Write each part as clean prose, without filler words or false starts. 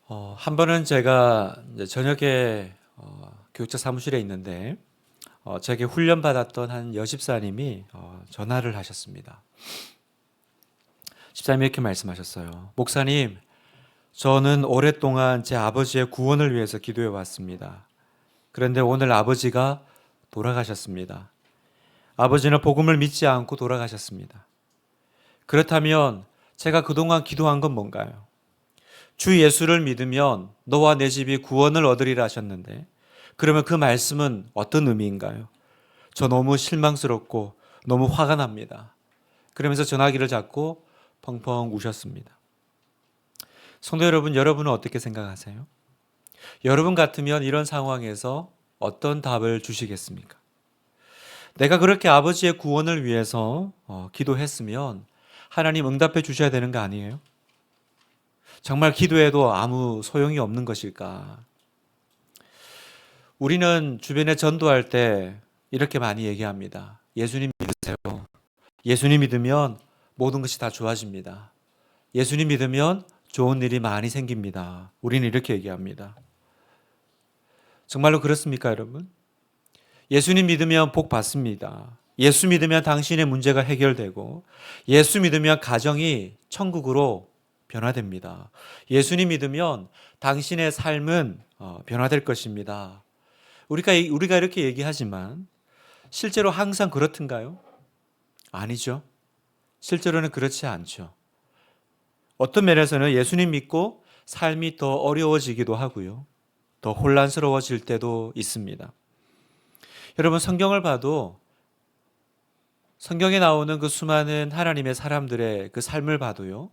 한 번은 제가 이제 저녁에 교육자 사무실에 있는데 제게 훈련받았던 한 여집사님이 전화를 하셨습니다. 집사님이 이렇게 말씀하셨어요. 목사님, 저는 오랫동안 제 아버지의 구원을 위해서 기도해 왔습니다. 그런데 오늘 아버지가 돌아가셨습니다. 아버지는 복음을 믿지 않고 돌아가셨습니다. 그렇다면 제가 그동안 기도한 건 뭔가요? 주 예수를 믿으면 너와 내 집이 구원을 얻으리라 하셨는데, 그러면 그 말씀은 어떤 의미인가요? 저 너무 실망스럽고 너무 화가 납니다. 그러면서 전화기를 잡고 펑펑 우셨습니다. 성도 여러분, 여러분은 어떻게 생각하세요? 여러분 같으면 이런 상황에서 어떤 답을 주시겠습니까? 내가 그렇게 아버지의 구원을 위해서 기도했으면 하나님 응답해 주셔야 되는 거 아니에요? 정말 기도해도 아무 소용이 없는 것일까? 우리는 주변에 전도할 때 이렇게 많이 얘기합니다. 예수님 믿으세요. 예수님 믿으면 모든 것이 다 좋아집니다. 예수님 믿으면 좋은 일이 많이 생깁니다. 우리는 이렇게 얘기합니다. 정말로 그렇습니까, 여러분? 예수님 믿으면 복 받습니다. 예수 믿으면 당신의 문제가 해결되고, 예수 믿으면 가정이 천국으로 변화됩니다. 예수님 믿으면 당신의 삶은 변화될 것입니다. 우리가 이렇게 얘기하지만 실제로 항상 그렇던가요? 아니죠. 실제로는 그렇지 않죠. 어떤 면에서는 예수님 믿고 삶이 더 어려워지기도 하고요. 더 혼란스러워질 때도 있습니다. 여러분, 성경을 봐도 성경에 나오는 그 수많은 하나님의 사람들의 그 삶을 봐도요.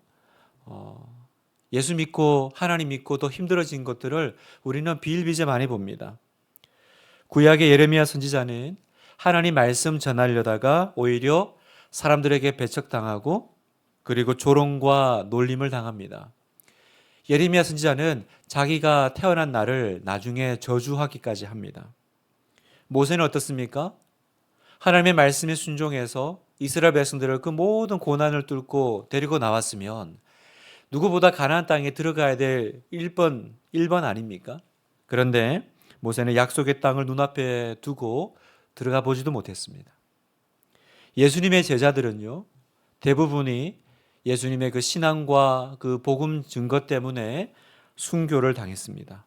예수 믿고 하나님 믿고 더 힘들어진 것들을 우리는 비일비재 많이 봅니다. 구약의 예레미야 선지자는 하나님 말씀 전하려다가 오히려 사람들에게 배척당하고 그리고 조롱과 놀림을 당합니다. 예레미야 선지자는 자기가 태어난 날을 나중에 저주하기까지 합니다. 모세는 어떻습니까? 하나님의 말씀에 순종해서 이스라엘 백성들을 그 모든 고난을 뚫고 데리고 나왔으면 누구보다 가나안 땅에 들어가야 될 1번 아닙니까? 그런데 모세는 약속의 땅을 눈앞에 두고 들어가 보지도 못했습니다. 예수님의 제자들은요, 대부분이 예수님의 그 신앙과 그 복음 증거 때문에 순교를 당했습니다.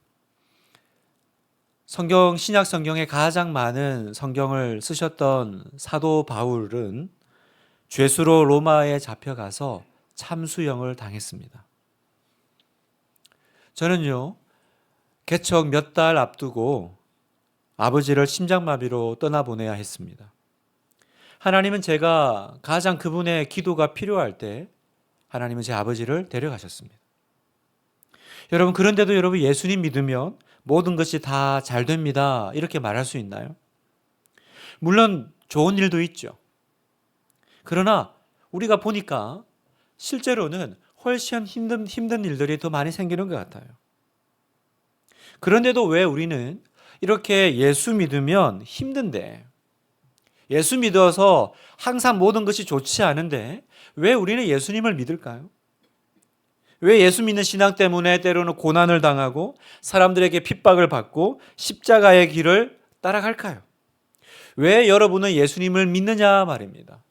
신약 성경에 가장 많은 성경을 쓰셨던 사도 바울은 죄수로 로마에 잡혀가서 참수형을 당했습니다. 저는요, 개척 몇 달 앞두고 아버지를 심장마비로 떠나보내야 했습니다. 하나님은 제가 가장 그분의 기도가 필요할 때 하나님은 제 아버지를 데려가셨습니다. 여러분, 그런데도 여러분 예수님 믿으면 모든 것이 다 잘 됩니다. 이렇게 말할 수 있나요? 물론 좋은 일도 있죠. 그러나 우리가 보니까 실제로는 훨씬 힘든 일들이 더 많이 생기는 것 같아요. 그런데도 왜 우리는 이렇게 예수 믿으면 힘든데, 예수 믿어서 항상 모든 것이 좋지 않은데 왜 우리는 예수님을 믿을까요? 왜 예수 믿는 신앙 때문에 때로는 고난을 당하고 사람들에게 핍박을 받고 십자가의 길을 따라갈까요? 왜 여러분은 예수님을 믿느냐 말입니다.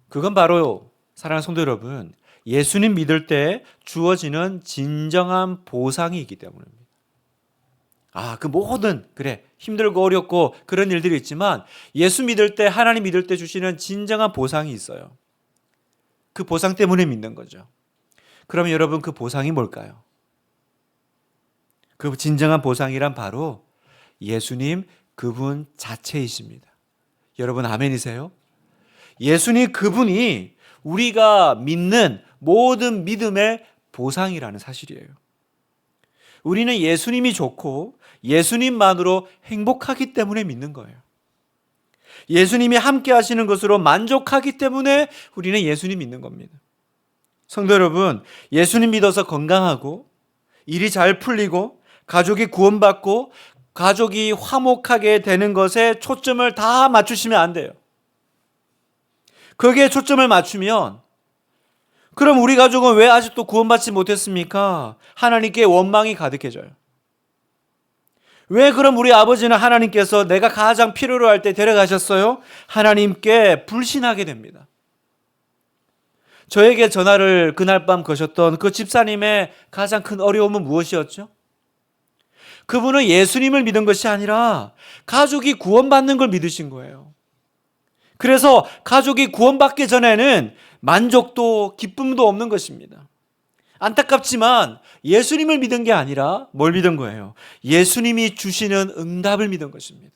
그건 바로 사랑하는 성도 여러분, 예수님 믿을 때 주어지는 진정한 보상이기 때문입니다. 그 모든 힘들고 어렵고 그런 일들이 있지만 예수 믿을 때, 하나님 믿을 때 주시는 진정한 보상이 있어요. 그 보상 때문에 믿는 거죠. 그러면 여러분, 그 보상이 뭘까요? 그 진정한 보상이란 바로 예수님 그분 자체이십니다. 여러분, 아멘이세요? 예수님 그분이 우리가 믿는 모든 믿음의 보상이라는 사실이에요. 우리는 예수님이 좋고 예수님만으로 행복하기 때문에 믿는 거예요. 예수님이 함께 하시는 것으로 만족하기 때문에 우리는 예수님 믿는 겁니다. 성도 여러분, 예수님 믿어서 건강하고 일이 잘 풀리고 가족이 구원받고 가족이 화목하게 되는 것에 초점을 다 맞추시면 안 돼요. 거기에 초점을 맞추면 그럼 우리 가족은 왜 아직도 구원받지 못했습니까? 하나님께 원망이 가득해져요. 왜 그럼 우리 아버지는 하나님께서 내가 가장 필요로 할 때 데려가셨어요? 하나님께 불신하게 됩니다. 저에게 전화를 그날 밤 거셨던 그 집사님의 가장 큰 어려움은 무엇이었죠? 그분은 예수님을 믿은 것이 아니라 가족이 구원받는 걸 믿으신 거예요. 그래서 가족이 구원받기 전에는 만족도 기쁨도 없는 것입니다. 안타깝지만 예수님을 믿은 게 아니라 뭘 믿은 거예요? 예수님이 주시는 응답을 믿은 것입니다.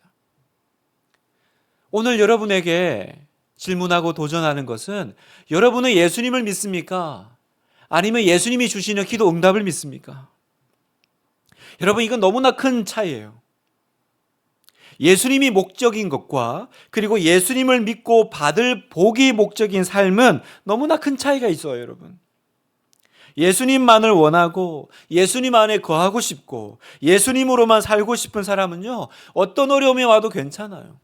오늘 여러분에게 질문하고 도전하는 것은 여러분은 예수님을 믿습니까? 아니면 예수님이 주시는 기도 응답을 믿습니까? 여러분, 이건 너무나 큰 차이예요. 예수님이 목적인 것과 그리고 예수님을 믿고 받을 복이 목적인 삶은 너무나 큰 차이가 있어요, 여러분. 예수님만을 원하고 예수님 안에 거하고 싶고 예수님으로만 살고 싶은 사람은요, 어떤 어려움이 와도 괜찮아요.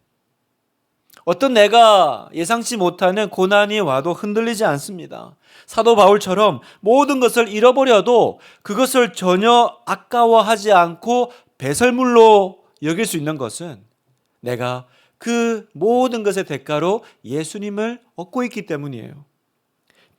어떤 내가 예상치 못하는 고난이 와도 흔들리지 않습니다. 사도 바울처럼 모든 것을 잃어버려도 그것을 전혀 아까워하지 않고 배설물로 여길 수 있는 것은 내가 그 모든 것의 대가로 예수님을 얻고 있기 때문이에요.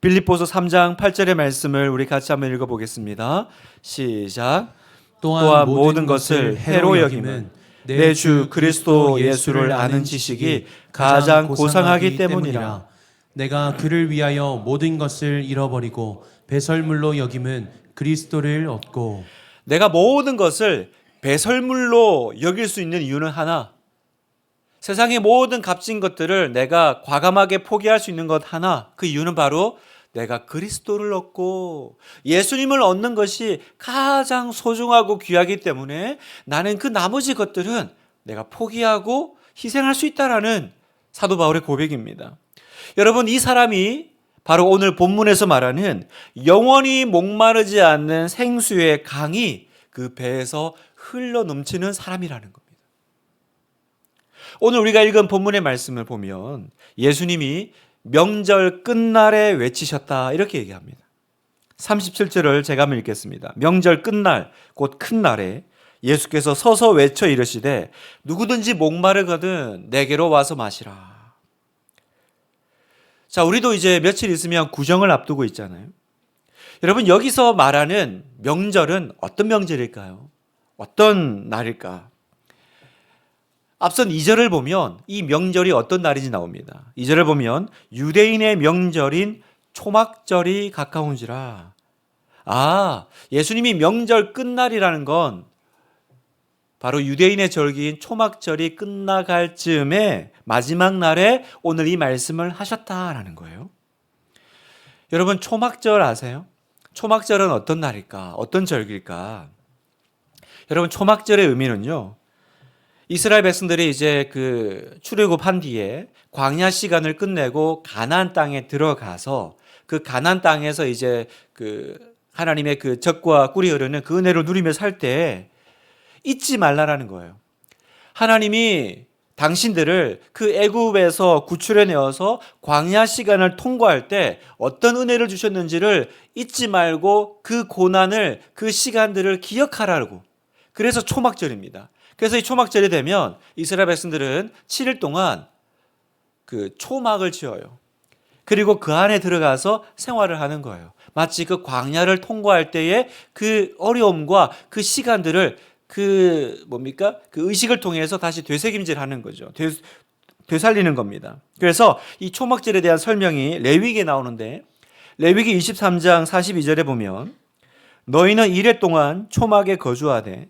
빌립보서 3장 8절의 말씀을 우리 같이 한번 읽어보겠습니다. 시작. 또한 모든 것을 해로 여김은 내 주 그리스도 예수를 아는 지식이 가장 고상하기 때문이라. 내가 그를 위하여 모든 것을 잃어버리고 배설물로 여김은 그리스도를 얻고. 내가 모든 것을 배설물로 여길 수 있는 이유는 하나, 세상의 모든 값진 것들을 내가 과감하게 포기할 수 있는 것 하나, 그 이유는 바로 내가 그리스도를 얻고 예수님을 얻는 것이 가장 소중하고 귀하기 때문에 나는 그 나머지 것들은 내가 포기하고 희생할 수 있다라는 사도 바울의 고백입니다. 여러분, 이 사람이 바로 오늘 본문에서 말하는 영원히 목마르지 않는 생수의 강이 그 배에서 흘러 넘치는 사람이라는 겁니다. 오늘 우리가 읽은 본문의 말씀을 보면 예수님이 명절 끝날에 외치셨다 이렇게 얘기합니다. 37절을 제가 한번 읽겠습니다. 명절 끝날 곧 큰 날에 예수께서 서서 외쳐 이르시되 누구든지 목마르거든 내게로 와서 마시라. 자, 우리도 이제 며칠 있으면 구정을 앞두고 있잖아요. 여러분, 여기서 말하는 명절은 어떤 명절일까요? 어떤 날일까? 앞선 2절을 보면 이 명절이 어떤 날인지 나옵니다. 2절을 보면 유대인의 명절인 초막절이 가까운지라. 예수님이 명절 끝날이라는 건 바로 유대인의 절기인 초막절이 끝나갈 즈음에 마지막 날에 오늘 이 말씀을 하셨다라는 거예요. 여러분, 초막절 아세요? 초막절은 어떤 날일까? 어떤 절기일까? 여러분, 초막절의 의미는요, 이스라엘 백성들이 이제 그 출애굽한 뒤에 광야 시간을 끝내고 가나안 땅에 들어가서 그 가나안 땅에서 이제 그 하나님의 그 젖과 꿀이 흐르는 그 은혜를 누리며 살 때 잊지 말라라는 거예요. 하나님이 당신들을 그 애굽에서 구출해 내어서 광야 시간을 통과할 때 어떤 은혜를 주셨는지를 잊지 말고 그 고난을, 그 시간들을 기억하라고. 그래서 초막절입니다. 그래서 이 초막절이 되면 이스라엘 백성들은 7일 동안 그 초막을 지어요. 그리고 그 안에 들어가서 생활을 하는 거예요. 마치 그 광야를 통과할 때의 그 어려움과 그 시간들을 그 의식을 통해서 다시 되새김질하는 거죠. 되살리는 겁니다. 그래서 이 초막절에 대한 설명이 레위기에 나오는데 레위기 23장 42절에 보면 너희는 이레 동안 초막에 거주하되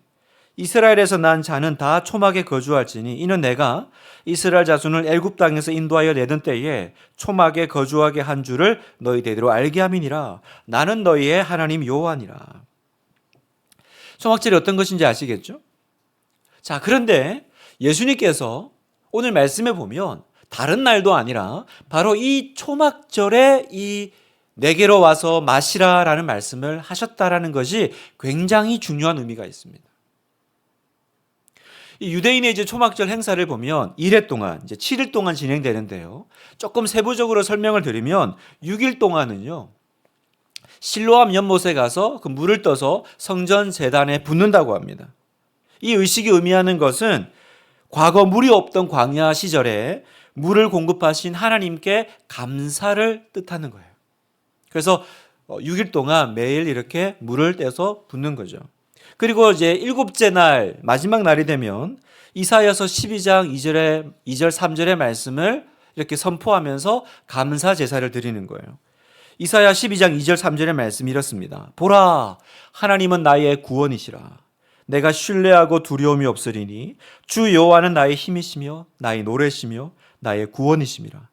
이스라엘에서 난 자는 다 초막에 거주할지니 이는 내가 이스라엘 자손을 애굽 땅에서 인도하여 내던 때에 초막에 거주하게 한 줄을 너희 대대로 알게 함이니라. 나는 너희의 하나님 여호와니라. 초막절이 어떤 것인지 아시겠죠? 자, 그런데 예수님께서 오늘 말씀에 보면 다른 날도 아니라 바로 이 초막절에 이 내게로 와서 마시라라는 말씀을 하셨다라는 것이 굉장히 중요한 의미가 있습니다. 이 유대인의 이제 초막절 행사를 보면 1회 동안, 이제 7일 동안 진행되는데요. 조금 세부적으로 설명을 드리면 6일 동안은요, 실로암 연못에 가서 그 물을 떠서 성전 제단에 붓는다고 합니다. 이 의식이 의미하는 것은 과거 물이 없던 광야 시절에 물을 공급하신 하나님께 감사를 뜻하는 거예요. 그래서 6일 동안 매일 이렇게 물을 떼서 붓는 거죠. 그리고 이제 일곱째 날, 마지막 날이 되면 이사야서 12장 2절 3절의 말씀을 이렇게 선포하면서 감사 제사를 드리는 거예요. 이사야 12장 2절 3절의 말씀이 이렇습니다. 보라, 하나님은 나의 구원이시라. 내가 신뢰하고 두려움이 없으리니 주 여호와는 나의 힘이시며 나의 노래시며 나의 구원이심이라.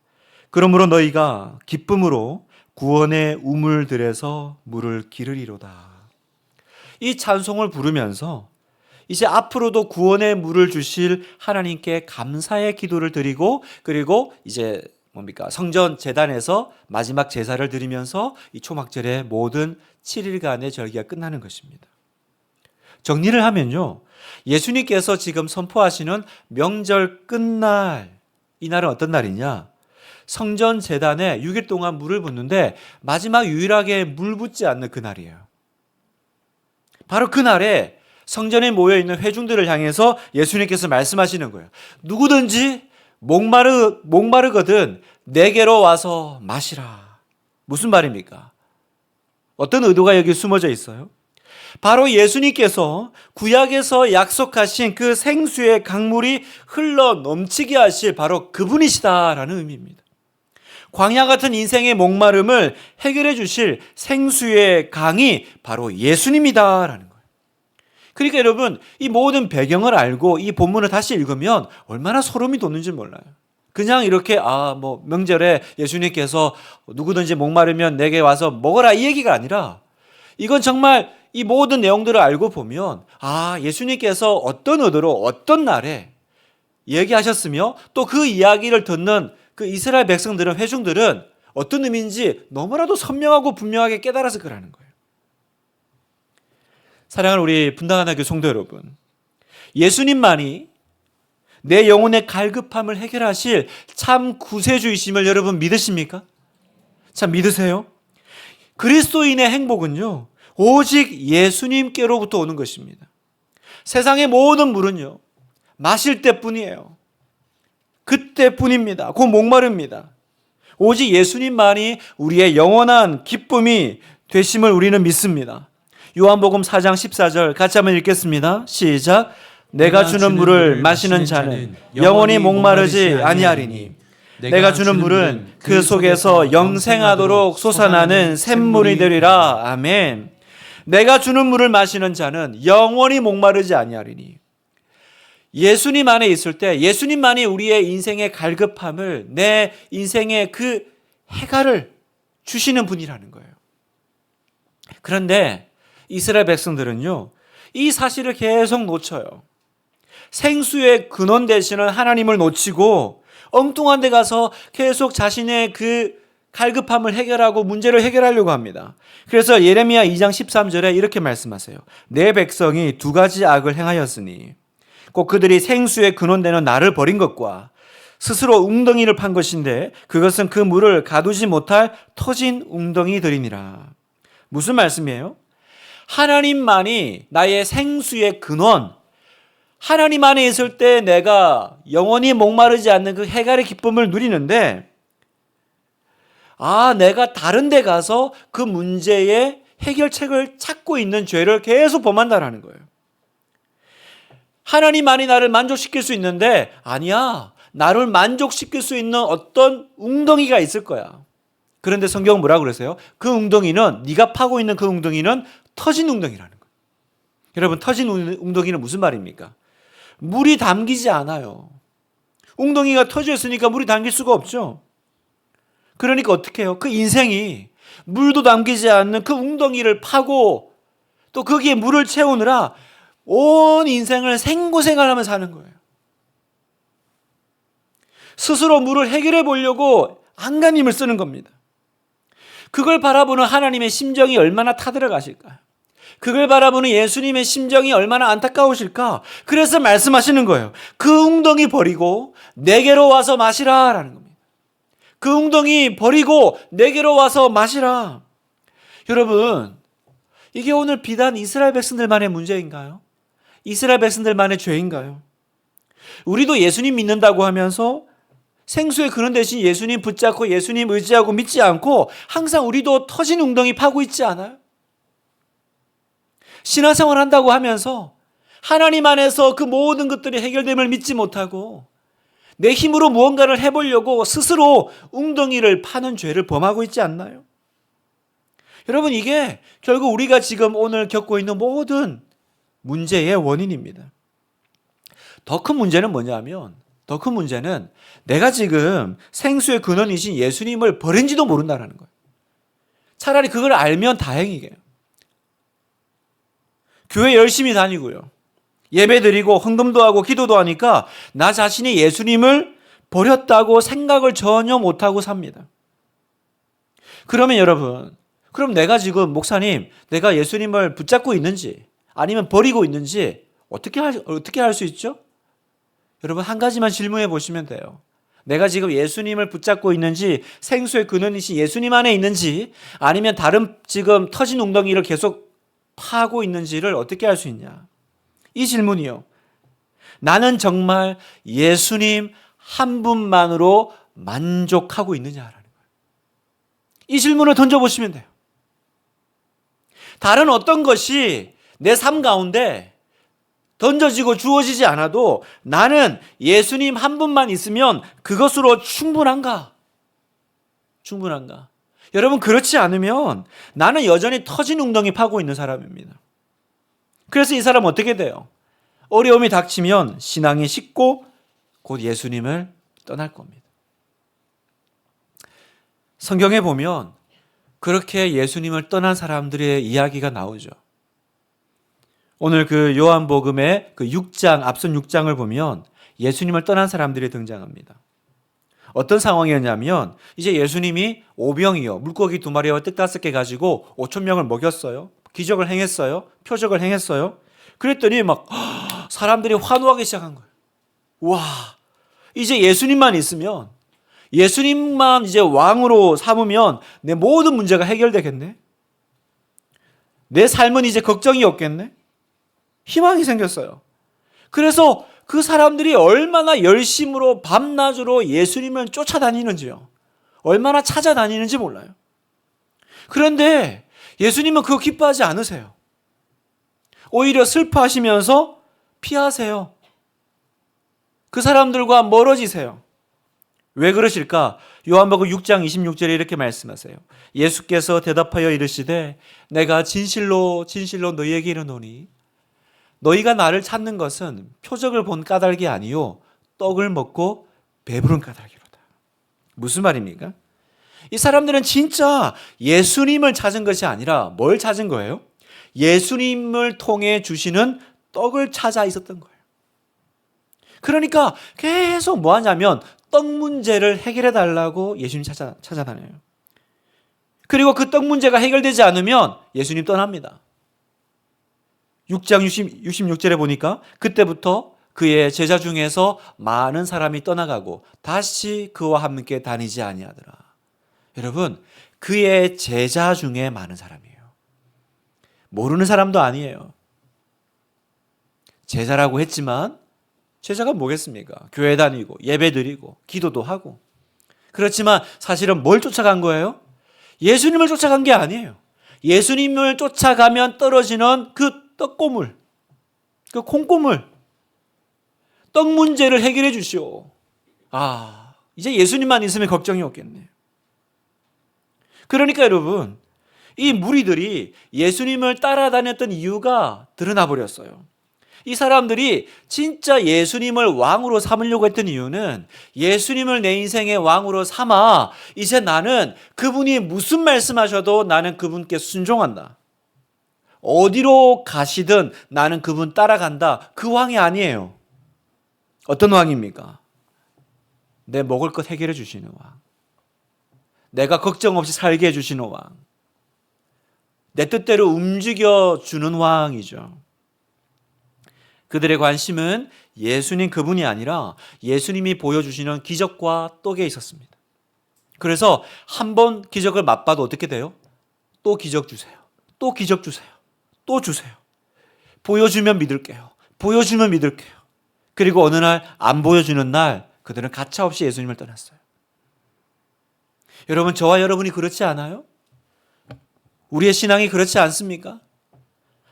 그러므로 너희가 기쁨으로 구원의 우물들에서 물을 기르리로다. 이 찬송을 부르면서 이제 앞으로도 구원의 물을 주실 하나님께 감사의 기도를 드리고, 그리고 이제 성전 제단에서 마지막 제사를 드리면서 이 초막절의 모든 7일간의 절기가 끝나는 것입니다. 정리를 하면요, 예수님께서 지금 선포하시는 명절 끝날, 이 날은 어떤 날이냐? 성전 제단에 6일 동안 물을 붓는데 마지막 유일하게 물 붓지 않는 그 날이에요. 바로 그 날에 성전에 모여있는 회중들을 향해서 예수님께서 말씀하시는 거예요. 누구든지 목마르거든 내게로 와서 마시라. 무슨 말입니까? 어떤 의도가 여기 숨어져 있어요? 바로 예수님께서 구약에서 약속하신 그 생수의 강물이 흘러 넘치게 하실 바로 그분이시다라는 의미입니다. 광야 같은 인생의 목마름을 해결해 주실 생수의 강이 바로 예수님이다라는 거예요. 그러니까 여러분, 이 모든 배경을 알고 이 본문을 다시 읽으면 얼마나 소름이 돋는지 몰라요. 그냥 이렇게 명절에 예수님께서 누구든지 목마르면 내게 와서 먹어라 이 얘기가 아니라, 이건 정말 이 모든 내용들을 알고 보면 예수님께서 어떤 의도로 어떤 날에 얘기하셨으며 또 그 이야기를 듣는 그 이스라엘 백성들은, 회중들은 어떤 의미인지 너무나도 선명하고 분명하게 깨달아서 그러는 거예요. 사랑하는 우리 분당하나교 성도 여러분, 예수님만이 내 영혼의 갈급함을 해결하실 참 구세주이심을 여러분 믿으십니까? 참 믿으세요? 그리스도인의 행복은요, 오직 예수님께로부터 오는 것입니다. 세상의 모든 물은요, 마실 때뿐이에요. 그때뿐입니다. 그 목마릅니다. 오직 예수님만이 우리의 영원한 기쁨이 되심을 우리는 믿습니다. 요한복음 4장 14절 같이 한번 읽겠습니다. 시작. 내가 주는 물을 마시는 자는 영원히 목마르지 아니하리니 내가 주는 물은 그 속에서 영생하도록 솟아나는 샘물이 되리라. 아멘. 내가 주는 물을 마시는 자는 영원히 목마르지 아니하리니, 예수님 안에 있을 때 예수님만이 우리의 인생의 갈급함을, 내 인생의 그 해갈을 주시는 분이라는 거예요. 그런데 이스라엘 백성들은요, 이 사실을 계속 놓쳐요. 생수의 근원 되시는 하나님을 놓치고 엉뚱한 데 가서 계속 자신의 그 갈급함을 해결하고 문제를 해결하려고 합니다. 그래서 예레미야 2장 13절에 이렇게 말씀하세요. 내 백성이 두 가지 악을 행하였으니 곧 그들이 생수의 근원되는 나를 버린 것과 스스로 웅덩이를 판 것인데 그것은 그 물을 가두지 못할 터진 웅덩이들이니라. 무슨 말씀이에요? 하나님만이 나의 생수의 근원, 하나님 안에 있을 때 내가 영원히 목마르지 않는 그 해갈의 기쁨을 누리는데, 내가 다른 데 가서 그 문제의 해결책을 찾고 있는 죄를 계속 범한다라는 거예요. 하나님만이 나를 만족시킬 수 있는데, 아니야, 나를 만족시킬 수 있는 어떤 웅덩이가 있을 거야. 그런데 성경은 뭐라고 그러세요? 그 웅덩이는, 네가 파고 있는 그 웅덩이는 터진 웅덩이라는 거예요. 여러분, 터진 웅덩이는 무슨 말입니까? 물이 담기지 않아요. 웅덩이가 터져 있으니까 물이 담길 수가 없죠. 그러니까 어떻게 해요? 그 인생이 물도 담기지 않는 그 웅덩이를 파고 또 거기에 물을 채우느라 온 인생을 생고생을 하면서 사는 거예요. 스스로 물을 해결해 보려고 안간힘을 쓰는 겁니다. 그걸 바라보는 하나님의 심정이 얼마나 타들어가실까요? 그걸 바라보는 예수님의 심정이 얼마나 안타까우실까? 그래서 말씀하시는 거예요. 그 웅덩이 버리고 내게로 와서 마시라 라는 겁니다. 그 웅덩이 버리고 내게로 와서 마시라. 여러분, 이게 오늘 비단 이스라엘 백성들만의 문제인가요? 이스라엘 백성들만의 죄인가요? 우리도 예수님 믿는다고 하면서 생수의 근원 대신 예수님 붙잡고 예수님 의지하고 믿지 않고 항상 우리도 터진 웅덩이 파고 있지 않아요? 신앙생활 한다고 하면서 하나님 안에서 그 모든 것들이 해결됨을 믿지 못하고 내 힘으로 무언가를 해보려고 스스로 웅덩이를 파는 죄를 범하고 있지 않나요? 여러분, 이게 결국 우리가 지금 오늘 겪고 있는 모든 문제의 원인입니다. 더 큰 문제는 뭐냐면, 더 큰 문제는 내가 지금 생수의 근원이신 예수님을 버린지도 모른다는 거예요. 차라리 그걸 알면 다행이게요. 교회 열심히 다니고요. 예배 드리고 헌금도 하고 기도도 하니까 나 자신이 예수님을 버렸다고 생각을 전혀 못하고 삽니다. 그러면 여러분, 그럼 내가 지금 목사님, 내가 예수님을 붙잡고 있는지 아니면 버리고 있는지 어떻게 할 수 있죠? 여러분, 한 가지만 질문해 보시면 돼요. 내가 지금 예수님을 붙잡고 있는지, 생수의 근원이신 예수님 안에 있는지, 아니면 다른 지금 터진 웅덩이를 계속 파고 있는지를 어떻게 할 수 있냐? 이 질문이요. 나는 정말 예수님 한 분만으로 만족하고 있느냐라는 거예요. 이 질문을 던져보시면 돼요. 다른 어떤 것이 내 삶 가운데 던져지고 주어지지 않아도 나는 예수님 한 분만 있으면 그것으로 충분한가? 충분한가? 여러분, 그렇지 않으면 나는 여전히 터진 웅덩이 파고 있는 사람입니다. 그래서 이 사람은 어떻게 돼요? 어려움이 닥치면 신앙이 식고 곧 예수님을 떠날 겁니다. 성경에 보면 그렇게 예수님을 떠난 사람들의 이야기가 나오죠. 오늘 그 요한복음의 그 6장, 앞선 6장을 보면 예수님을 떠난 사람들이 등장합니다. 어떤 상황이었냐면 이제 예수님이 오병이어 물고기 2마리와 떡 5개 가지고 5,000명을 먹였어요. 기적을 행했어요. 표적을 행했어요. 그랬더니 막 사람들이 환호하기 시작한 거예요. 와, 이제 예수님만 있으면, 예수님만 이제 왕으로 삼으면 내 모든 문제가 해결되겠네. 내 삶은 이제 걱정이 없겠네. 희망이 생겼어요. 그래서 그 사람들이 얼마나 열심으로 밤낮으로 예수님을 쫓아다니는지요. 얼마나 찾아다니는지 몰라요. 그런데 예수님은 그거 기뻐하지 않으세요. 오히려 슬퍼하시면서 피하세요. 그 사람들과 멀어지세요. 왜 그러실까? 요한복음 6장 26절에 이렇게 말씀하세요. 예수께서 대답하여 이르시되 내가 진실로 진실로 너희에게 이르노니 너희가 나를 찾는 것은 표적을 본 까닭이 아니요 떡을 먹고 배부른 까닭이로다. 무슨 말입니까? 이 사람들은 진짜 예수님을 찾은 것이 아니라 뭘 찾은 거예요? 예수님을 통해 주시는 떡을 찾아 있었던 거예요. 그러니까 계속 뭐 하냐면 떡 문제를 해결해 달라고 예수님 찾아다녀요. 그리고 그 떡 문제가 해결되지 않으면 예수님 떠납니다. 6장 66절에 보니까 그때부터 그의 제자 중에서 많은 사람이 떠나가고 다시 그와 함께 다니지 아니하더라. 여러분, 그의 제자 중에 많은 사람이에요. 모르는 사람도 아니에요. 제자라고 했지만 제자가 뭐겠습니까? 교회 다니고 예배 드리고 기도도 하고. 그렇지만 사실은 뭘 쫓아간 거예요? 예수님을 쫓아간 게 아니에요. 예수님을 쫓아가면 떨어지는 그 떡고물, 그 콩고물, 떡 문제를 해결해 주시오. 이제 예수님만 있으면 걱정이 없겠네. 그러니까 여러분, 이 무리들이 예수님을 따라다녔던 이유가 드러나 버렸어요. 이 사람들이 진짜 예수님을 왕으로 삼으려고 했던 이유는 예수님을 내 인생의 왕으로 삼아 이제 나는 그분이 무슨 말씀하셔도 나는 그분께 순종한다. 어디로 가시든 나는 그분 따라간다. 그 왕이 아니에요. 어떤 왕입니까? 내 먹을 것 해결해 주시는 왕. 내가 걱정 없이 살게 해주시는 왕. 내 뜻대로 움직여주는 왕이죠. 그들의 관심은 예수님 그분이 아니라 예수님이 보여주시는 기적과 떡에 있었습니다. 그래서 한 번 기적을 맛봐도 어떻게 돼요? 또 기적 주세요. 또 기적 주세요. 또 주세요. 보여주면 믿을게요. 보여주면 믿을게요. 그리고 어느 날 안 보여주는 날 그들은 가차없이 예수님을 떠났어요. 여러분, 저와 여러분이 그렇지 않아요? 우리의 신앙이 그렇지 않습니까?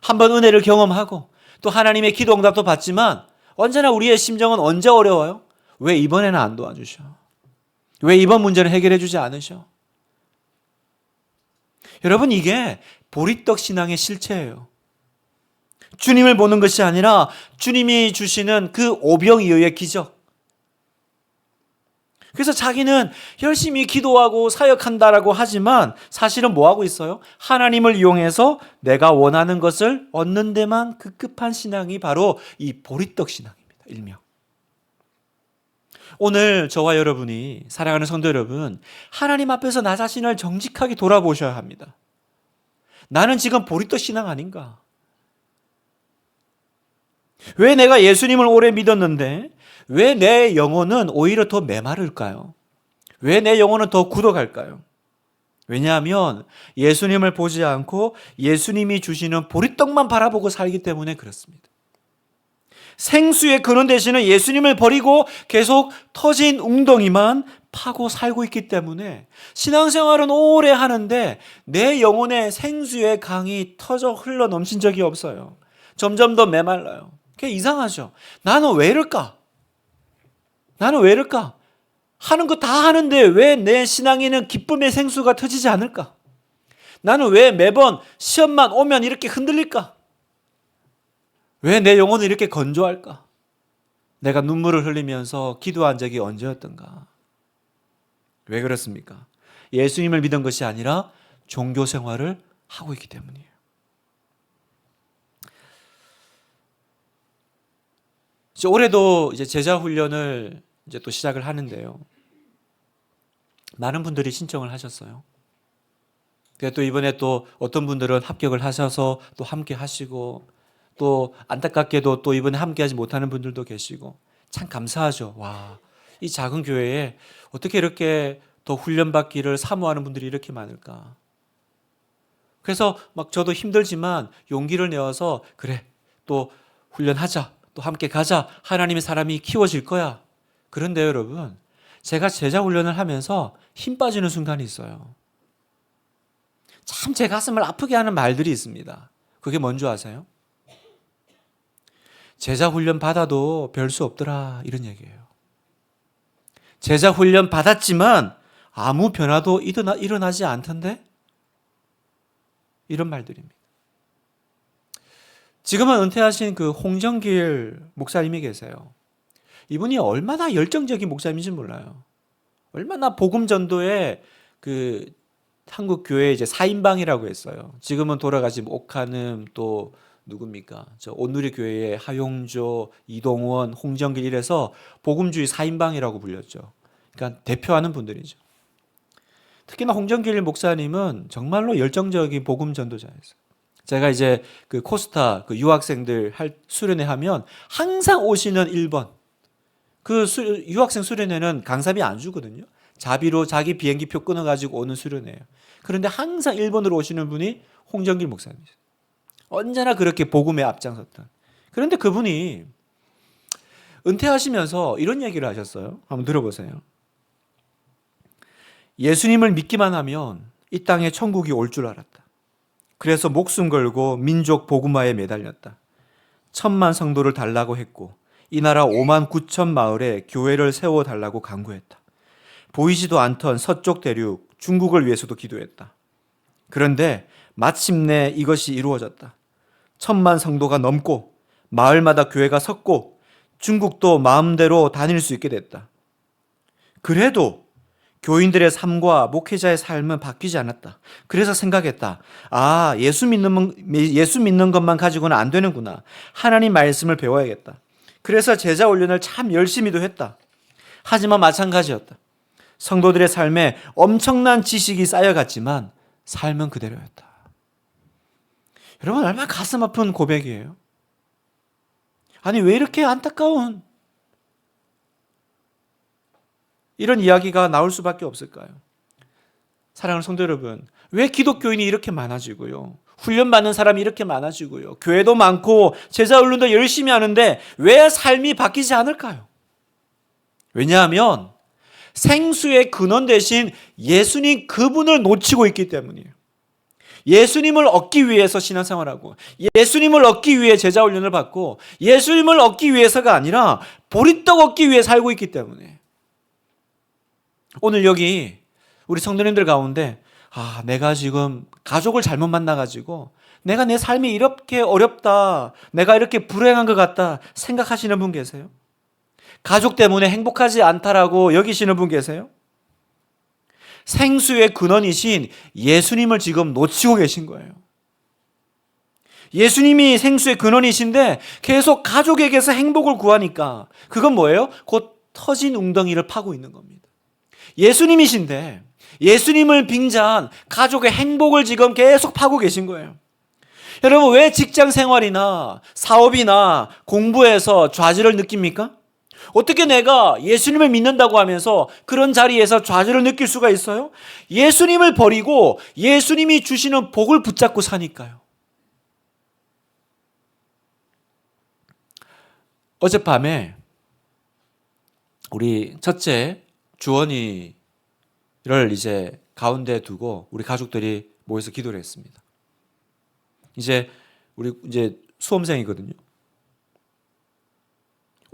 한번 은혜를 경험하고 또 하나님의 기도 응답도 받지만 언제나 우리의 심정은 언제 어려워요? 왜 이번에는 안 도와주셔? 왜 이번 문제는 해결해 주지 않으셔? 여러분, 이게 보리떡 신앙의 실체예요. 주님을 보는 것이 아니라 주님이 주시는 그 오병이어의 기적. 그래서 자기는 열심히 기도하고 사역한다라고 하지만 사실은 뭐하고 있어요? 하나님을 이용해서 내가 원하는 것을 얻는 데만 급급한 신앙이 바로 이 보리떡 신앙입니다. 일명. 오늘 저와 여러분이, 사랑하는 성도 여러분, 하나님 앞에서 나 자신을 정직하게 돌아보셔야 합니다. 나는 지금 보리떡 신앙 아닌가? 왜 내가 예수님을 오래 믿었는데 왜 내 영혼은 오히려 더 메마를까요? 왜 내 영혼은 더 굳어갈까요? 왜냐하면 예수님을 보지 않고 예수님이 주시는 보리떡만 바라보고 살기 때문에 그렇습니다. 생수의 근원 되시는 예수님을 버리고 계속 터진 웅덩이만 파고 살고 있기 때문에 신앙생활은 오래 하는데 내 영혼의 생수의 강이 터져 흘러 넘친 적이 없어요. 점점 더 메말라요. 그게 이상하죠. 나는 왜 이럴까? 나는 왜 이럴까? 하는 거 다 하는데 왜 내 신앙에는 기쁨의 생수가 터지지 않을까? 나는 왜 매번 시험만 오면 이렇게 흔들릴까? 왜 내 영혼은 이렇게 건조할까? 내가 눈물을 흘리면서 기도한 적이 언제였던가? 왜 그렇습니까? 예수님을 믿은 것이 아니라 종교 생활을 하고 있기 때문이에요. 올해도 이제 제자 훈련을 이제 또 시작을 하는데요. 많은 분들이 신청을 하셨어요. 또 이번에 또 어떤 분들은 합격을 하셔서 또 함께 하시고 또 안타깝게도 또 이번에 함께 하지 못하는 분들도 계시고 참 감사하죠. 와, 이 작은 교회에 어떻게 이렇게 더 훈련받기를 사모하는 분들이 이렇게 많을까. 그래서 막 저도 힘들지만 용기를 내어서 그래, 또 훈련하자. 또 함께 가자. 하나님의 사람이 키워질 거야. 그런데 여러분, 제가 제자 훈련을 하면서 힘 빠지는 순간이 있어요. 참 제 가슴을 아프게 하는 말들이 있습니다. 그게 뭔지 아세요? 제자 훈련 받아도 별 수 없더라, 이런 얘기예요. 제자 훈련 받았지만 아무 변화도 일어나지 않던데? 이런 말들입니다. 지금은 은퇴하신 그 홍정길 목사님이 계세요. 이분이 얼마나 열정적인 목사님인지 몰라요. 얼마나 복음 전도에 그 한국 교회 이제 4인방이라고 했어요. 지금은 돌아가신 옥한음 또 누굽니까? 저 온누리 교회의 하용조, 이동원, 홍정길 이래서 복음주의 4인방이라고 불렸죠. 그러니까 대표하는 분들이죠. 특히나 홍정길 목사님은 정말로 열정적인 복음 전도자였어요. 제가 이제 그 코스타 그 유학생들 수련회 하면 항상 오시는 1번. 그 유학생 수련회는 강사비 안 주거든요. 자비로 자기 비행기표 끊어가지고 오는 수련회예요. 그런데 항상 1번으로 오시는 분이 홍정길 목사님이세요. 언제나 그렇게 복음에 앞장섰던. 그런데 그분이 은퇴하시면서 이런 얘기를 하셨어요. 한번 들어보세요. 예수님을 믿기만 하면 이 땅에 천국이 올 줄 알았다. 그래서 목숨 걸고 민족 복음화에 매달렸다. 1000만 성도를 달라고 했고 이 나라 5만 9천 마을에 교회를 세워달라고 간구했다. 보이지도 않던 서쪽 대륙 중국을 위해서도 기도했다. 그런데 마침내 이것이 이루어졌다. 1000만 성도가 넘고 마을마다 교회가 섰고 중국도 마음대로 다닐 수 있게 됐다. 그래도 교인들의 삶과 목회자의 삶은 바뀌지 않았다. 그래서 생각했다. 아, 예수 믿는 것만 가지고는 안 되는구나. 하나님 말씀을 배워야겠다. 그래서 제자 훈련을 참 열심히도 했다. 하지만 마찬가지였다. 성도들의 삶에 엄청난 지식이 쌓여갔지만 삶은 그대로였다. 여러분, 얼마나 가슴 아픈 고백이에요. 아니, 왜 이렇게 안타까운 이런 이야기가 나올 수밖에 없을까요? 사랑하는 성도 여러분, 왜 기독교인이 이렇게 많아지고요? 훈련받는 사람이 이렇게 많아지고요. 교회도 많고 제자 훈련도 열심히 하는데 왜 삶이 바뀌지 않을까요? 왜냐하면 생수의 근원 대신 예수님 그분을 놓치고 있기 때문이에요. 예수님을 얻기 위해서 신앙생활하고 예수님을 얻기 위해 제자 훈련을 받고 예수님을 얻기 위해서가 아니라 보리떡 얻기 위해 살고 있기 때문에 오늘 여기 우리 성도님들 가운데 내가 지금 가족을 잘못 만나가지고 내가 내 삶이 이렇게 어렵다, 내가 이렇게 불행한 것 같다 생각하시는 분 계세요? 가족 때문에 행복하지 않다라고 여기시는 분 계세요? 생수의 근원이신 예수님을 지금 놓치고 계신 거예요. 예수님이 생수의 근원이신데 계속 가족에게서 행복을 구하니까 그건 뭐예요? 곧 터진 웅덩이를 파고 있는 겁니다. 예수님이신데 예수님을 빙자한 가족의 행복을 지금 계속 파고 계신 거예요. 여러분, 왜 직장 생활이나 사업이나 공부에서 좌절을 느낍니까? 어떻게 내가 예수님을 믿는다고 하면서 그런 자리에서 좌절을 느낄 수가 있어요? 예수님을 버리고 예수님이 주시는 복을 붙잡고 사니까요. 어젯밤에 우리 첫째 주원이를 이제 가운데 두고 우리 가족들이 모여서 기도를 했습니다. 우리 수험생이거든요.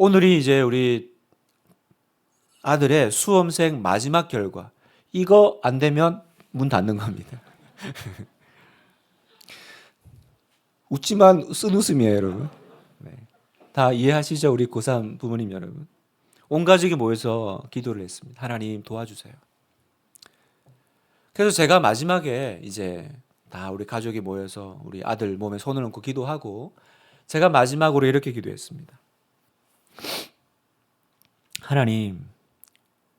오늘이 이제 우리 아들의 수험생 마지막 결과. 이거 안 되면 문 닫는 겁니다. 웃지만 쓴 웃음이에요, 여러분. 네. 다 이해하시죠, 우리 고3 부모님 여러분? 온 가족이 모여서 기도를 했습니다. 하나님 도와주세요. 그래서 제가 마지막에 이제 다 우리 가족이 모여서 우리 아들 몸에 손을 얹고 기도하고 제가 마지막으로 이렇게 기도했습니다. 하나님,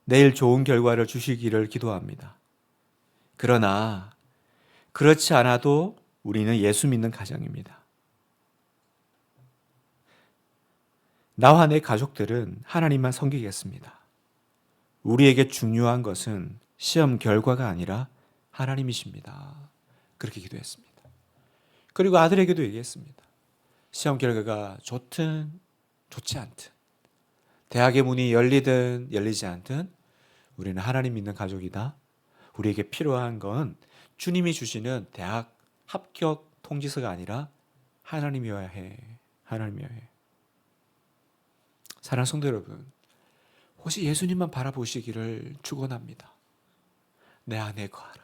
내일 좋은 결과를 주시기를 기도합니다. 그러나 그렇지 않아도 우리는 예수 믿는 가정입니다. 나와 내 가족들은 하나님만 섬기겠습니다. 우리에게 중요한 것은 시험 결과가 아니라 하나님이십니다. 그렇게 기도했습니다. 그리고 아들에게도 얘기했습니다. 시험 결과가 좋든 좋지 않든 대학의 문이 열리든 열리지 않든 우리는 하나님 믿는 가족이다. 우리에게 필요한 건 주님이 주시는 대학 합격 통지서가 아니라 하나님이어야 해. 하나님이어야 해. 사랑하는 성도 여러분, 혹시 예수님만 바라보시기를 축원합니다. 내 안에 거하라.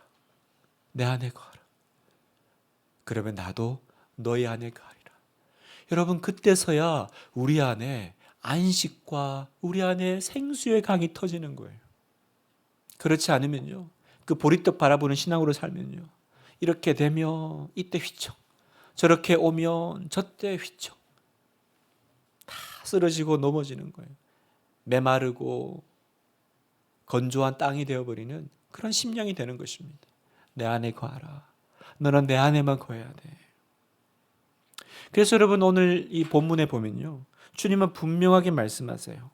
내 안에 거하라. 그러면 나도 너희 안에 거하리라. 여러분, 그때서야 우리 안에 안식과 우리 안에 생수의 강이 터지는 거예요. 그렇지 않으면요, 그 보리떡 바라보는 신앙으로 살면요, 이렇게 되면 이때 휘청, 저렇게 오면 저때 휘청, 다 쓰러지고 넘어지는 거예요. 메마르고 건조한 땅이 되어버리는 그런 심령이 되는 것입니다. 내 안에 거하라. 너는 내 안에만 거해야 돼. 그래서 여러분, 오늘 이 본문에 보면요, 주님은 분명하게 말씀하세요.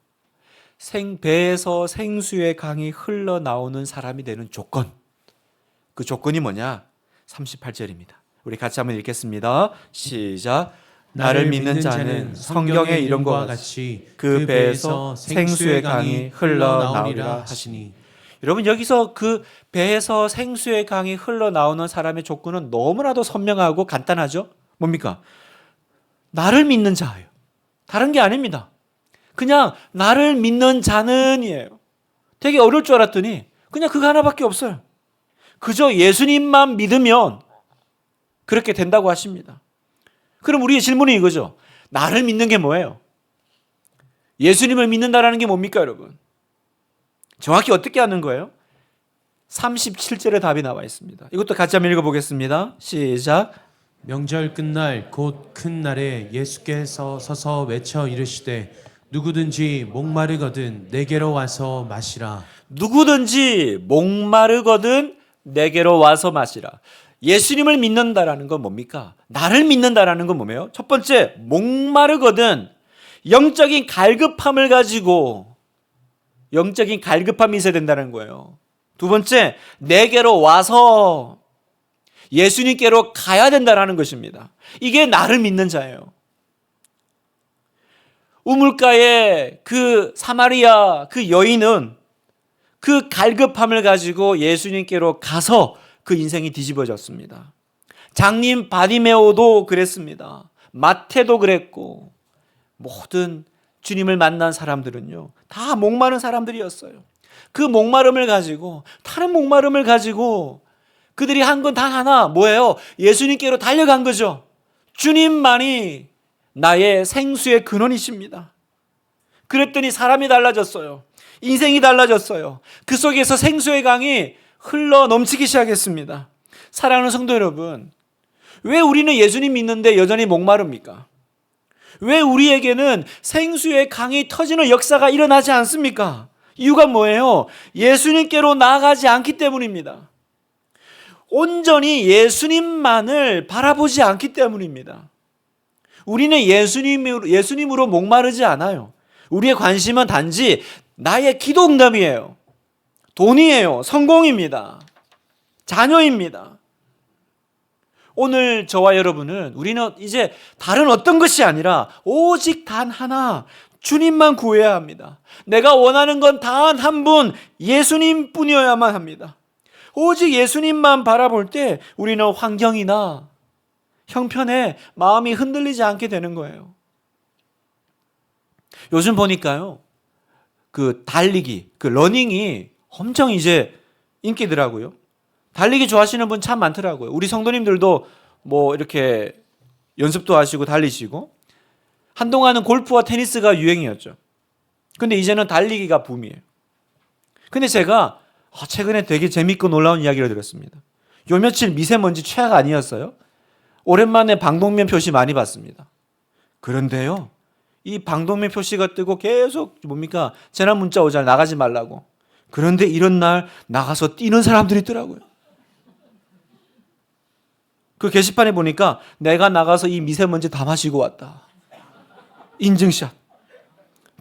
배에서 생수의 강이 흘러나오는 사람이 되는 조건. 그 조건이 뭐냐? 38절입니다. 우리 같이 한번 읽겠습니다. 시작. 나를 믿는 자는 성경의 이름과 같이 그 배에서 생수의 강이 흘러나오리라 하시니. 여러분, 여기서 그 배에서 생수의 강이 흘러나오는 사람의 조건은 너무나도 선명하고 간단하죠? 뭡니까? 나를 믿는 자예요. 다른 게 아닙니다. 그냥 나를 믿는 자는이에요. 되게 어려울 줄 알았더니 그냥 그거 하나밖에 없어요. 그저 예수님만 믿으면 그렇게 된다고 하십니다. 그럼 우리의 질문이 이거죠. 나를 믿는 게 뭐예요? 예수님을 믿는다라는 게 뭡니까, 여러분? 정확히 어떻게 하는 거예요? 37절에 답이 나와 있습니다. 이것도 같이 한번 읽어보겠습니다. 시작. 명절 끝날 곧 큰 날에 예수께서 서서 외쳐 이르시되 누구든지 목마르거든 내게로 와서 마시라. 누구든지 목마르거든 내게로 와서 마시라. 예수님을 믿는다라는 건 뭡니까? 나를 믿는다라는 건 뭐예요? 첫 번째, 목마르거든 영적인 갈급함을 가지고 영적인 갈급함이 있어야 된다는 거예요. 두 번째, 내게로 와서 예수님께로 가야 된다라는 것입니다. 이게 나를 믿는 자예요. 우물가에 그 사마리아 그 여인은 그 갈급함을 가지고 예수님께로 가서 그 인생이 뒤집어졌습니다. 장님 바디메오도 그랬습니다. 마태도 그랬고 모든 주님을 만난 사람들은요 다 목마른 사람들이었어요. 그 목마름을 가지고 타는 목마름을 가지고 그들이 한 건 단 하나 뭐예요? 예수님께로 달려간 거죠. 주님만이 나의 생수의 근원이십니다. 그랬더니 사람이 달라졌어요. 인생이 달라졌어요. 그 속에서 생수의 강이 흘러 넘치기 시작했습니다. 사랑하는 성도 여러분, 왜 우리는 예수님 믿는데 여전히 목마릅니까? 왜 우리에게는 생수의 강이 터지는 역사가 일어나지 않습니까? 이유가 뭐예요? 예수님께로 나아가지 않기 때문입니다. 온전히 예수님만을 바라보지 않기 때문입니다. 우리는 예수님으로 목마르지 않아요. 우리의 관심은 단지 나의 기도 응답이에요. 돈이에요. 성공입니다. 자녀입니다. 오늘 저와 여러분은 우리는 이제 다른 어떤 것이 아니라 오직 단 하나 주님만 구해야 합니다. 내가 원하는 건 단 한 분 예수님 뿐이어야만 합니다. 오직 예수님만 바라볼 때 우리는 환경이나 형편에 마음이 흔들리지 않게 되는 거예요. 요즘 보니까요, 그 달리기, 그 러닝이 엄청 이제 인기더라고요. 달리기 좋아하시는 분 참 많더라고요. 우리 성도님들도 뭐 이렇게 연습도 하시고 달리시고, 한동안은 골프와 테니스가 유행이었죠. 근데 이제는 달리기가 붐이에요. 근데 제가 최근에 되게 재밌고 놀라운 이야기를 들었습니다. 요 며칠 미세먼지 최악 아니었어요? 오랜만에 방독면 표시 많이 봤습니다. 그런데요, 이 방독면 표시가 뜨고 계속 뭡니까? 재난 문자 오잖아요. 나가지 말라고. 그런데 이런 날 나가서 뛰는 사람들이 있더라고요. 그 게시판에 보니까 내가 나가서 이 미세먼지 다 마시고 왔다. 인증샷.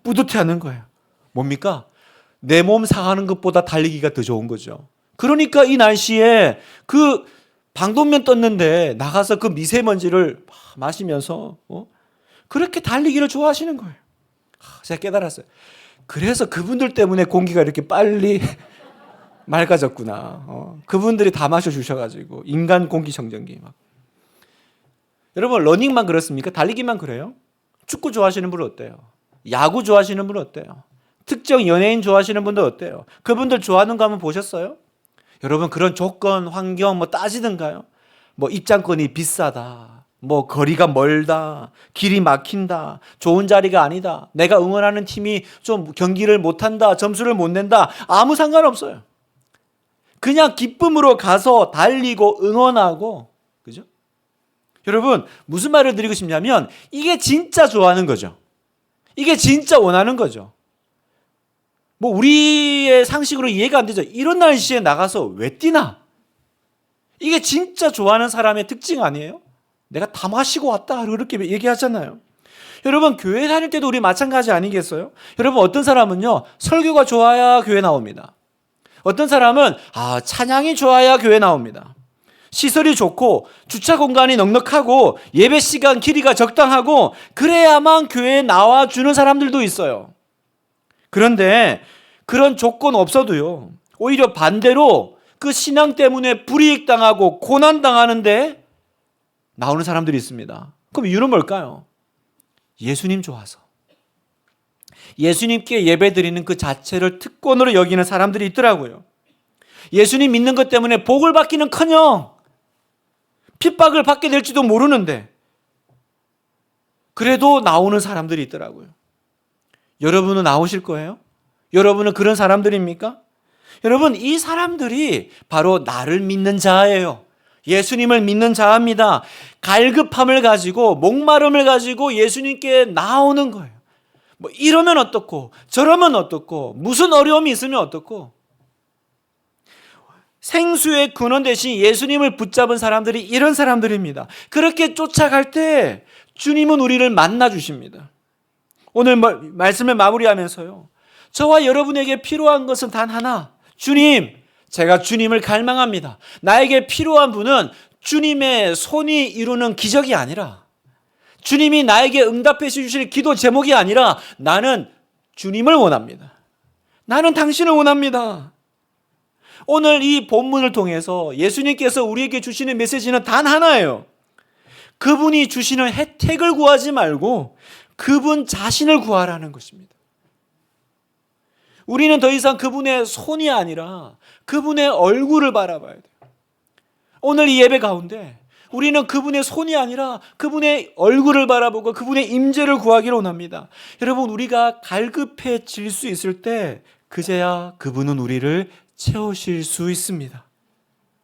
뿌듯해하는 거예요. 뭡니까? 내 몸 상하는 것보다 달리기가 더 좋은 거죠. 그러니까 이 날씨에 그 방독면 떴는데 나가서 그 미세먼지를 마시면서 그렇게 달리기를 좋아하시는 거예요. 제가 깨달았어요. 그래서 그분들 때문에 공기가 이렇게 빨리 맑아졌구나. 그분들이 다 마셔주셔가지고 인간 공기청정기 막. 여러분 러닝만 그렇습니까? 달리기만 그래요? 축구 좋아하시는 분은 어때요? 야구 좋아하시는 분은 어때요? 특정 연예인 좋아하시는 분들 어때요? 그분들 좋아하는 거 한번 보셨어요? 여러분 그런 조건, 환경 뭐 따지든가요? 뭐 입장권이 비싸다, 뭐 거리가 멀다, 길이 막힌다, 좋은 자리가 아니다, 내가 응원하는 팀이 좀 경기를 못한다, 점수를 못 낸다, 아무 상관없어요. 그냥 기쁨으로 가서 달리고 응원하고, 그죠? 여러분 무슨 말을 드리고 싶냐면 이게 진짜 좋아하는 거죠. 이게 진짜 원하는 거죠. 뭐 우리의 상식으로 이해가 안 되죠. 이런 날씨에 나가서 왜 뛰나? 이게 진짜 좋아하는 사람의 특징 아니에요? 내가 다 마시고 왔다 그렇게 얘기하잖아요. 여러분 교회 다닐 때도 우리 마찬가지 아니겠어요? 여러분 어떤 사람은요 설교가 좋아야 교회 나옵니다. 어떤 사람은 찬양이 좋아야 교회 나옵니다. 시설이 좋고 주차 공간이 넉넉하고 예배 시간 길이가 적당하고 그래야만 교회에 나와주는 사람들도 있어요. 그런데 그런 조건 없어도요 오히려 반대로 그 신앙 때문에 불이익당하고 고난당하는데 나오는 사람들이 있습니다. 그럼 이유는 뭘까요? 예수님 좋아서 예수님께 예배드리는 그 자체를 특권으로 여기는 사람들이 있더라고요. 예수님 믿는 것 때문에 복을 받기는커녕 핍박을 받게 될지도 모르는데 그래도 나오는 사람들이 있더라고요. 여러분은 나오실 거예요? 여러분은 그런 사람들입니까? 여러분 이 사람들이 바로 나를 믿는 자예요. 예수님을 믿는 자입니다. 갈급함을 가지고 목마름을 가지고 예수님께 나오는 거예요. 뭐 이러면 어떻고 저러면 어떻고 무슨 어려움이 있으면 어떻고. 생수의 근원 대신 예수님을 붙잡은 사람들이 이런 사람들입니다. 그렇게 쫓아갈 때 주님은 우리를 만나 주십니다. 오늘 말씀을 마무리하면서요 저와 여러분에게 필요한 것은 단 하나, 주님 제가 주님을 갈망합니다. 나에게 필요한 분은 주님의 손이 이루는 기적이 아니라, 주님이 나에게 응답해 주실 기도 제목이 아니라, 나는 주님을 원합니다. 나는 당신을 원합니다. 오늘 이 본문을 통해서 예수님께서 우리에게 주시는 메시지는 단 하나예요. 그분이 주시는 혜택을 구하지 말고 그분 자신을 구하라는 것입니다. 우리는 더 이상 그분의 손이 아니라 그분의 얼굴을 바라봐야 돼요. 오늘 이 예배 가운데 우리는 그분의 손이 아니라 그분의 얼굴을 바라보고 그분의 임재를 구하기를 원합니다. 여러분, 우리가 갈급해질 수 있을 때 그제야 그분은 우리를 채우실 수 있습니다.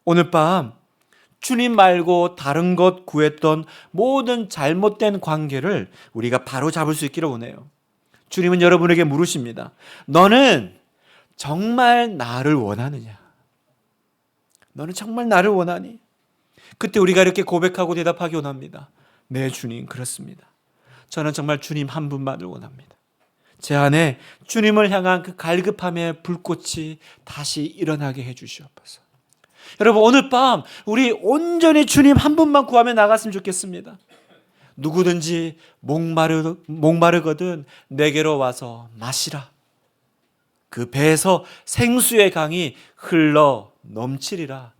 오늘 밤 주님 말고 다른 것 구했던 모든 잘못된 관계를 우리가 바로 잡을 수 있기를 원해요. 주님은 여러분에게 물으십니다. 너는 정말 나를 원하느냐? 너는 정말 나를 원하니? 그때 우리가 이렇게 고백하고 대답하기 원합니다. 네, 주님, 그렇습니다. 저는 정말 주님 한 분만을 원합니다. 제 안에 주님을 향한 그 갈급함의 불꽃이 다시 일어나게 해주시옵소서. 여러분, 오늘 밤 우리 온전히 주님 한 분만 구하며 나갔으면 좋겠습니다. 누구든지 목마르거든 내게로 와서 마시라. 그 배에서 생수의 강이 흘러 넘치리라.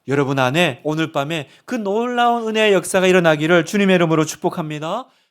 여러분 안에 오늘 밤에 그 놀라운 은혜의 역사가 일어나기를 주님의 이름으로 축복합니다.